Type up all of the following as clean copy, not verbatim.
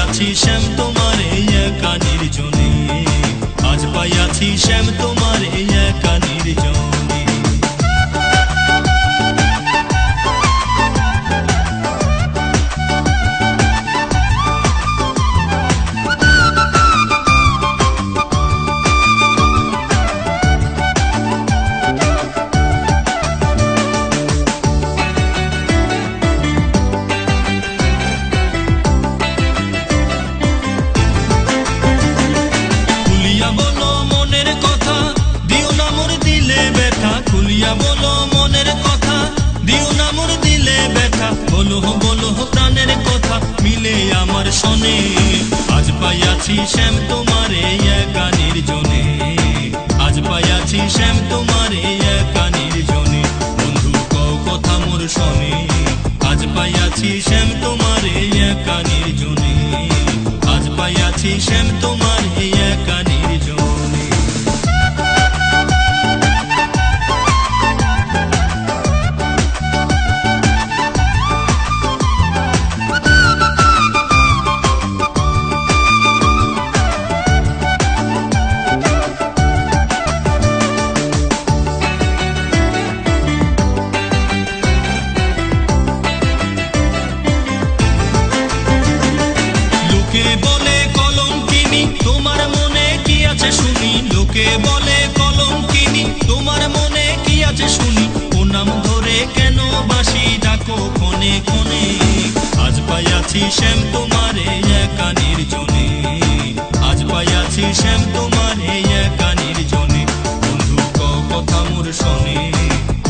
পাইয়াছি শ্যাম তোমার এই একা নির্জনে, আজ পাইয়াছি শ্যাম তোমার এই একা নির্জনে। খুলিয়া বলো মনের কথা, দিও না মোর দিলে ব্যথা, বলো বলো প্রাণের কথা, মিলে আমার শোনে। আজ পাইয়াছি শ্যাম তোমার এই একা নির্জনে, আজ পাইয়াছি শ্যাম তোমার এই একা নির্জনে। বন্ধু কও কথা মোর শোনে, আজ পাইয়াছি শ্যাম তোমার এই একা নির্জনে, আজ পাইয়াছি শ্যাম তোমার এই একা নির্জনে। লোকে বলে কলঙ্কিনী তোমার মনে কি আছে শুনি, লোকে বলে কলঙ্কিনী তোমার মনে কি আছে শুনি, ও নাম ধরে কেন বাসি ডাকো ক্ষণে ক্ষণে। আজ পাইয়াছি শ্যাম তোমার এই একা নির্জনে, আজ পাইয়াছি শ্যাম তোমার এই একা নির্জনে। বন্ধু কও কথা মোর শোনে,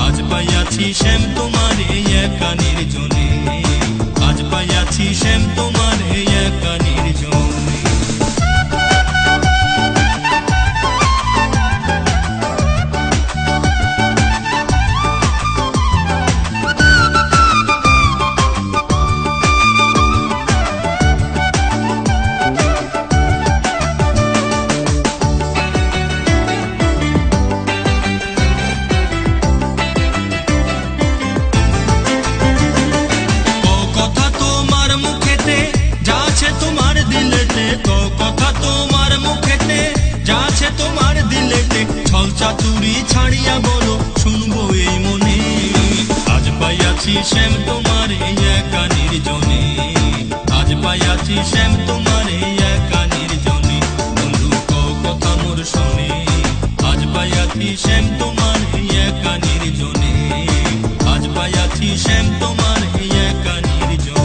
আজ পাইয়াছি শ্যাম তোমার এই একা নির্জনে, আজ পাইয়াছি শ্যাম তোমার এই একা নির্জনে। কথা তোমার মুখেতে যা আছে তোমার দিলেতে, কথা তোমার মুখেতে যা আছে তোমার দিলেতে, ছল চাতুরি ছাড়িয়া বলো শুনবো এই মনে। আজ পাইয়াছি শ্যাম তোমার এই একা নির্জনে, আজ পাইয়াছি শ্যাম তোমার এই একা নির্জনে। বন্ধু কও কথা মোর শোনে, আজ পাইয়াছি শ্যাম তোমার এই একা নির্জনে, আজ পাইয়াছি শ্যাম তোমার এই একা নির্জনে।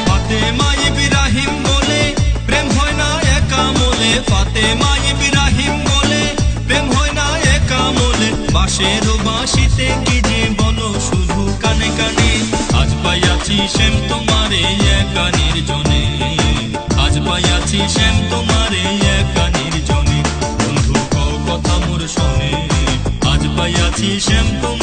ফাতেমা ইব্রাহিম বলে প্রেম হয় না একা মোলে, ফাতেমা ইব্রাহিম বলে প্রেম হয় না একা মোলে। বাঁশের বাঁশিতে কি যে বলো শুধু কানে কানে, আজ পাইয়াছি শ্যাম তোমার এই একা নির্জনে, আজ পাইয়াছি শ্যাম তোমার এই একা নির্জনে। বন্ধু কও কথা মোর শোনে, আজ পাইয়াছি শ্যাম তোমার